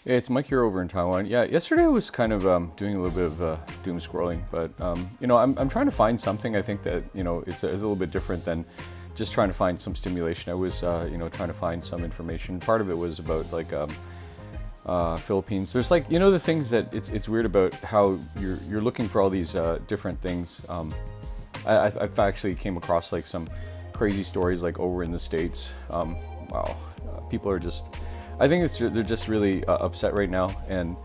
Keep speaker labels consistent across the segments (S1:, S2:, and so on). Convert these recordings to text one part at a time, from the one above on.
S1: Hey, it's Mike here over in Taiwan. Yeah, yesterday I was kind of doing a little bit of doom scrolling, but I'm trying to find something. I think that it's a little bit different than just trying to find some stimulation. I was trying to find some information. Part of it was about like Philippines. There's like the things that it's weird about how you're looking for all these different things. I've actually came across like some crazy stories like over in the States. Wow, people are just. I think they're just really upset right now, and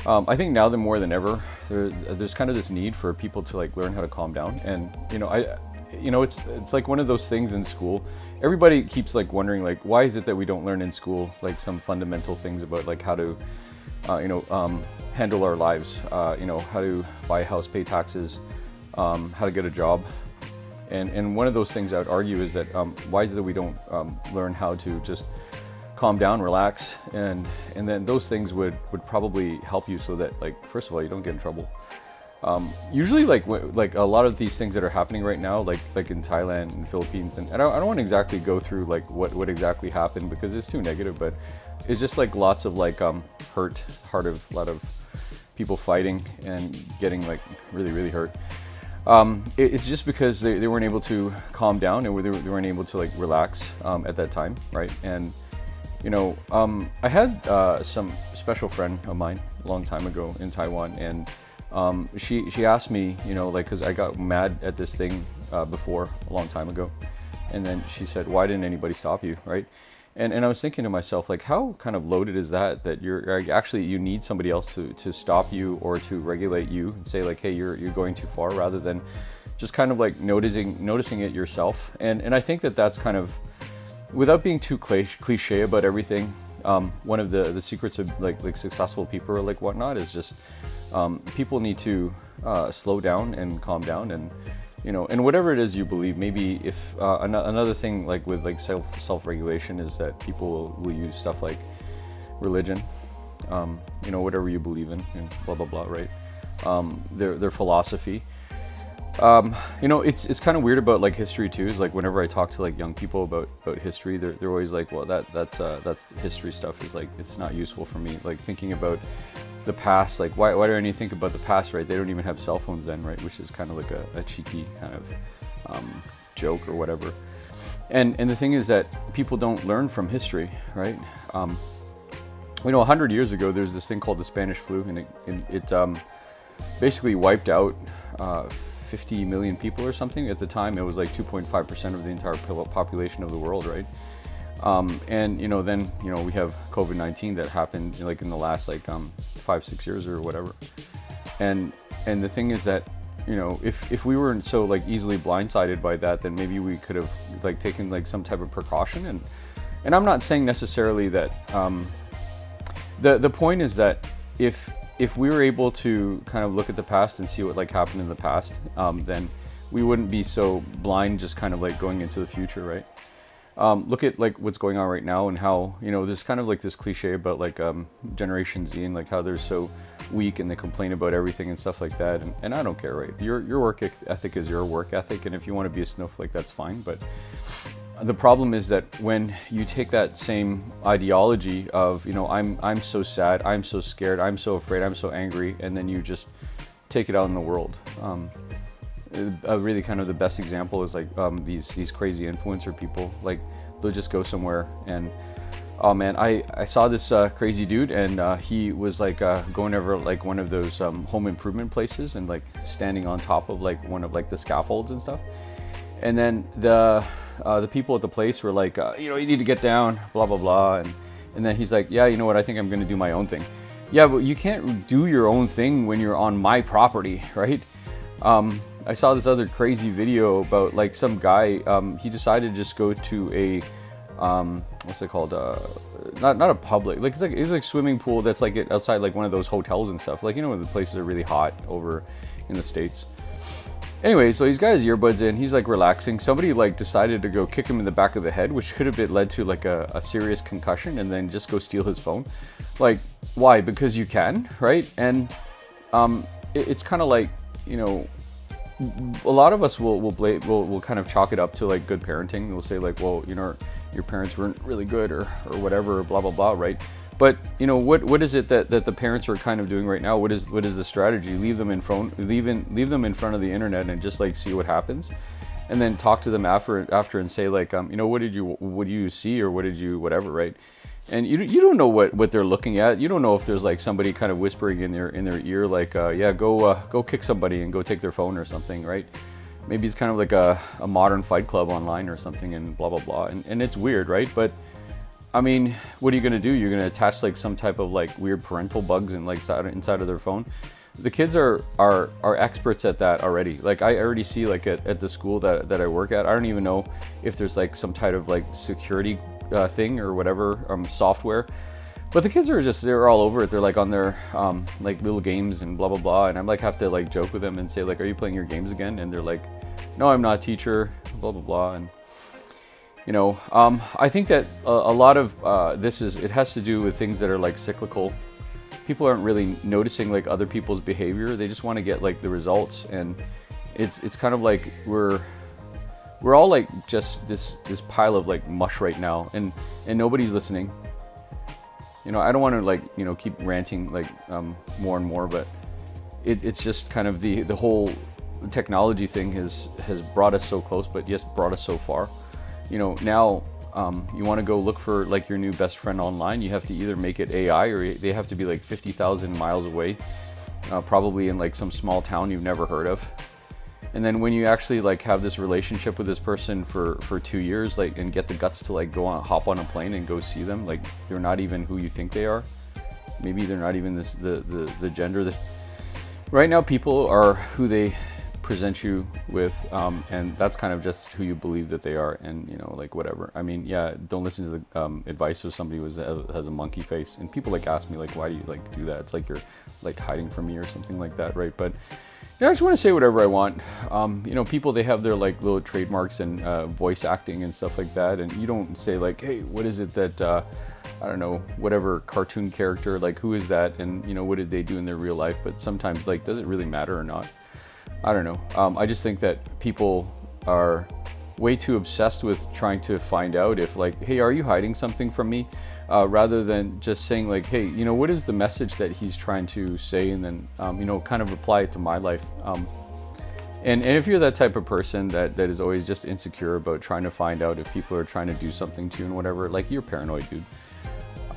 S1: I think now more than ever, there's kind of this need for people to like learn how to calm down. And it's like one of those things in school. Everybody keeps like wondering like why is it that we don't learn in school like some fundamental things about like how to handle our lives, how to buy a house, pay taxes, how to get a job. And one of those things I would argue is that why is it that we don't learn how to just calm down, relax, and then those things would probably help you so that like first of all you don't get in trouble. Usually like a lot of these things that are happening right now like in Thailand and Philippines, and I don't want to exactly go through like what exactly happened because it's too negative, but it's just like lots of like a lot of people fighting and getting like really hurt. It's just because they weren't able to calm down and they weren't able to like relax at that time, right? And I had some special friend of mine a long time ago in Taiwan, and she asked me, because I got mad at this thing before a long time ago, and then she said, "Why didn't anybody stop you?" Right? And I was thinking to myself, like, how kind of loaded is that you need somebody else to stop you or to regulate you and say like, "Hey, you're going too far," rather than just kind of like noticing it yourself. And I think that's kind of, without being too cliche about everything, one of the secrets of like successful people or like whatnot is just people need to slow down and calm down, and and whatever it is you believe. Maybe if another thing like with like self-regulation is that people will use stuff like religion, whatever you believe in and blah blah blah, right? Their philosophy. It's kind of weird about like history too. Is like whenever I talk to like young people about history, they're always like, well, that's history stuff is like it's not useful for me. Like thinking about the past, like why do I need to think about the past, right? They don't even have cell phones then, right? Which is kind of like a cheeky kind of joke or whatever. And the thing is that people don't learn from history, right? 100 years ago, there's this thing called the Spanish flu, and it basically wiped out 50 million people or something. At the time, it was like 2.5% of the entire population of the world, right? And then we have COVID-19 that happened like in the last like 5-6 years or whatever. And the thing is that if we weren't so like easily blindsided by that, then maybe we could have like taken like some type of precaution. And I'm not saying necessarily that the point is that if we were able to kind of look at the past and see what like happened in the past, then we wouldn't be so blind just kind of like going into the future, right? Look at like what's going on right now and how there's kind of like this cliche about like Generation Z and like how they're so weak and they complain about everything and stuff like that, and I don't care, right? Your work ethic is your work ethic, and if you want to be a snowflake, that's fine. But the problem is that when you take that same ideology of I'm so sad, I'm so scared, I'm so afraid, I'm so angry, and then you just take it out in the world. Really kind of the best example is like these crazy influencer people. Like they'll just go somewhere and oh man, I saw this crazy dude, and he was like going over like one of those home improvement places and like standing on top of like one of like the scaffolds and stuff. And then the people at the place were like, you need to get down, blah blah blah, and then he's like, yeah, you know what? I think I'm gonna do my own thing. Yeah, but you can't do your own thing when you're on my property, right? I saw this other crazy video about like some guy. He decided to just go to a what's it called? Not a public, like it's like swimming pool that's like outside like one of those hotels and stuff. Like when the places are really hot over in the States. Anyway, so he's got his earbuds in, he's like relaxing. Somebody like decided to go kick him in the back of the head, which could have led to like a serious concussion, and then just go steal his phone. Like, why? Because you can, right? And it's kind of like, a lot of us will kind of chalk it up to like good parenting. We'll say like, well, your parents weren't really good or whatever, blah blah blah, right? But what is it that the parents are kind of doing right now? What is the strategy? Leave them in front of the internet and just like see what happens, and then talk to them after and say like what do you see, or what did you whatever, right? And you don't know what they're looking at. You don't know if there's like somebody kind of whispering in their ear like yeah, go kick somebody and go take their phone or something, right? Maybe it's kind of like a modern Fight Club online or something, and blah blah blah, and it's weird, right? But I mean, what are you gonna do? You're gonna attach like some type of like weird parental bugs and like inside of their phone. The kids are experts at that already. Like I already see like at the school that I work at, I don't even know if there's like some type of like security thing or whatever software, but the kids they're all over it. They're like on their like little games and blah blah blah, and I'm like have to like joke with them and say like, are you playing your games again? And they're like, no, I'm not, teacher, blah blah blah. And I think that a lot of it has to do with things that are like cyclical. People aren't really noticing like other people's behavior. They just want to get like the results, and it's kind of like we're all like just this pile of like mush right now, and nobody's listening. I don't want to like keep ranting like more and more, but it's just kind of the whole technology thing has brought us so close, but yes, brought us so far. Now you want to go look for like your new best friend online, you have to either make it AI, or they have to be like 50,000 miles away, probably in like some small town you've never heard of. And then when you actually like have this relationship with this person for 2 years, like, and get the guts to like hop on a plane and go see them, like they're not even who you think they are. Maybe they're not even the gender that right now people are who they present you with, and that's kind of just who you believe that they are, and like whatever. I mean, yeah, don't listen to the advice of somebody who has a monkey face. And people like ask me like, why do you like do that? It's like you're like hiding from me or something like that, right? But I just want to say whatever I want. People, they have their like little trademarks and voice acting and stuff like that, and you don't say like, hey, what is it that I don't know, whatever cartoon character, like who is that, and what did they do in their real life? But sometimes like, does it really matter or not? I don't know. I just think that people are way too obsessed with trying to find out if like, hey, are you hiding something from me? Rather than just saying like, hey, what is the message that he's trying to say, and then kind of apply it to my life. And if you're that type of person that is always just insecure about trying to find out if people are trying to do something to you and whatever, like, you're paranoid, dude.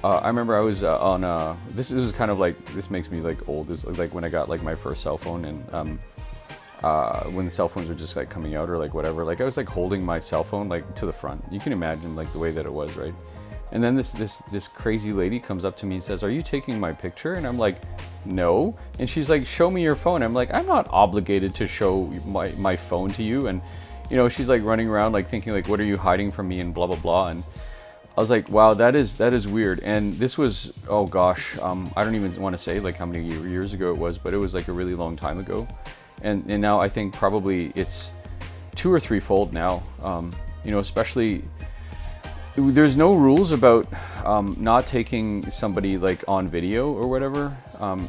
S1: I remember I was on this was kind of like, this makes me like old. This was like when I got like my first cell phone, and when the cell phones were just like coming out or like whatever, like I was like holding my cell phone like to the front. You can imagine like the way that it was, right? And then this crazy lady comes up to me and says, are you taking my picture? And I'm like, no. And she's like, show me your phone. I'm like, I'm not obligated to show my phone to you. And she's like running around like thinking like, what are you hiding from me, and blah blah blah. And I was like, wow, that is weird. And this was, oh gosh, I don't even want to say like how many years ago it was, but it was like a really long time ago. And now I think probably it's 2 or 3-fold now. Especially, there's no rules about not taking somebody like on video or whatever,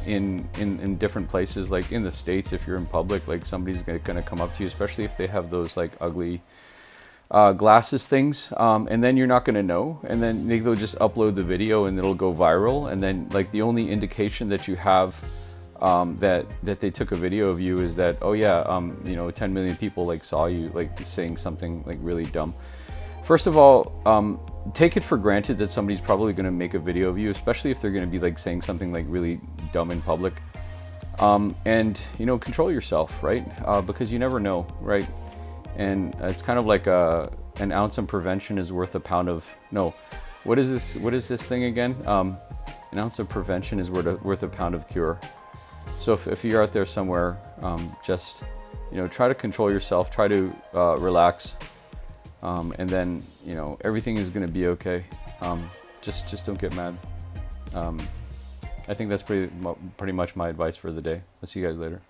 S1: in different places. Like in the States, if you're in public, like somebody's gonna come up to you, especially if they have those like ugly glasses things, and then you're not gonna know, and then they'll just upload the video and it'll go viral, and then like the only indication that you have that they took a video of you is that, oh yeah, 10 million people like saw you like saying something like really dumb. First of all, take it for granted that somebody's probably going to make a video of you, especially if they're going to be like saying something like really dumb in public. And control yourself, right? Because you never know, right? And it's kind of like an ounce of prevention is worth a pound of, no, what is this thing again? An ounce of prevention is worth a pound of cure. So if you're out there somewhere, just try to control yourself, try to relax, and then everything is going to be okay. Just don't get mad. I think that's pretty much my advice for the day. I'll see you guys later.